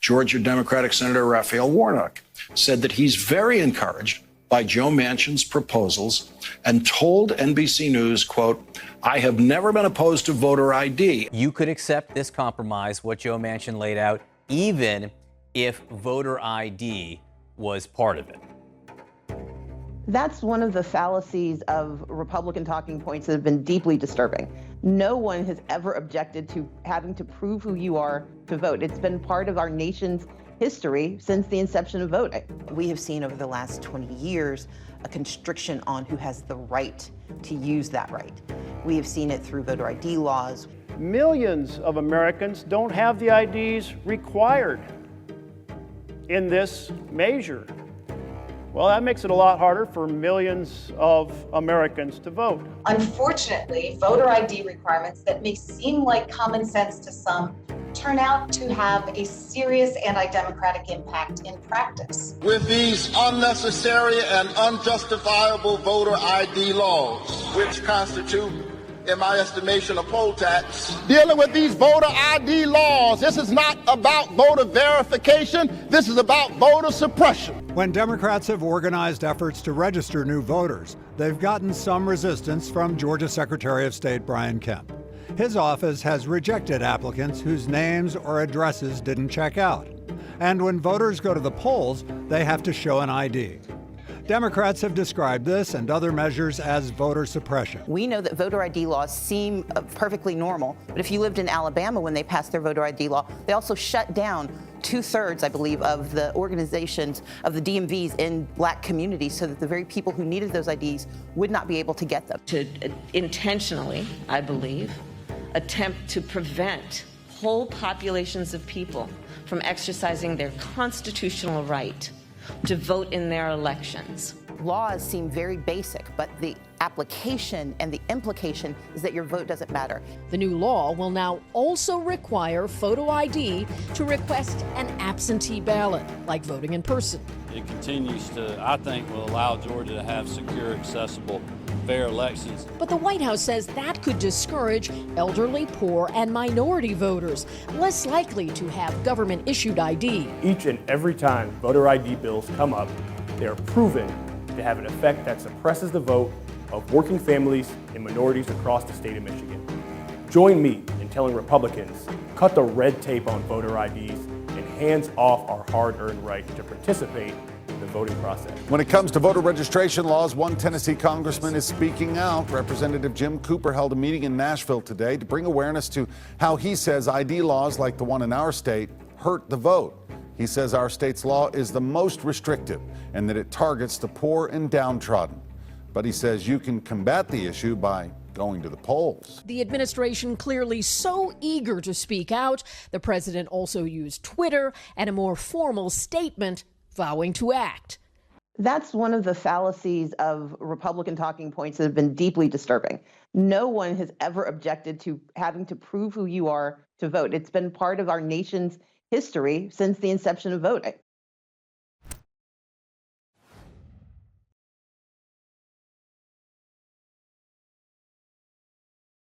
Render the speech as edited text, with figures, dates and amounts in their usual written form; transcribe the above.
Georgia Democratic Senator Raphael Warnock, said that he's very encouraged by Joe Manchin's proposals and told NBC News, quote, "I have never been opposed to voter ID." You could accept this compromise, what Joe Manchin laid out, even if voter ID was part of it. That's one of the fallacies of Republican talking points that have been deeply disturbing. No one has ever objected to having to prove who you are to vote. It's been part of our nation's history since the inception of voting. We have seen over the last 20 years a constriction on who has the right to use that right. We have seen it through voter ID laws. Millions of Americans don't have the IDs required in this measure. Well, that makes it a lot harder for millions of Americans to vote. Unfortunately, voter ID requirements that may seem like common sense to some turn out to have a serious anti-democratic impact in practice. With these unnecessary and unjustifiable voter ID laws, which constitute, in my estimation, a poll tax. Dealing with these voter ID laws, this is not about voter verification, this is about voter suppression. When Democrats have organized efforts to register new voters, they've gotten some resistance from Georgia Secretary of State Brian Kemp. His office has rejected applicants whose names or addresses didn't check out. And when voters go to the polls, they have to show an ID. Democrats have described this and other measures as voter suppression. We know that voter ID laws seem perfectly normal, but if you lived in Alabama when they passed their voter ID law, they also shut down 2/3, I believe, of the organizations of the DMVs in black communities so that the very people who needed those IDs would not be able to get them. To intentionally, I believe, attempt to prevent whole populations of people from exercising their constitutional right to vote in their elections. Laws seem very basic, but the application and the implication is that your vote doesn't matter. The new law will now also require photo ID to request an absentee ballot, like voting in person. It continues to, I think, will allow Georgia to have secure, accessible, fair elections. But the White House says that could discourage elderly, poor, and minority voters, less likely to have government-issued ID. Each and every time voter ID bills come up, they are proven to have an effect that suppresses the vote of working families and minorities across the state of Michigan. Join me in telling Republicans, cut the red tape on voter IDs and hands off our hard-earned right to participate in the voting process. When it comes to voter registration laws, one Tennessee congressman is speaking out. Representative Jim Cooper held a meeting in Nashville today to bring awareness to how he says ID laws like the one in our state hurt the vote. He says our state's law is the most restrictive and that it targets the poor and downtrodden. But he says you can combat the issue by going to the polls. The administration clearly so eager to speak out. The president also used Twitter and a more formal statement vowing to act. That's one of the fallacies of Republican talking points that have been deeply disturbing. No one has ever objected to having to prove who you are to vote. It's been part of our nation's history since the inception of voting.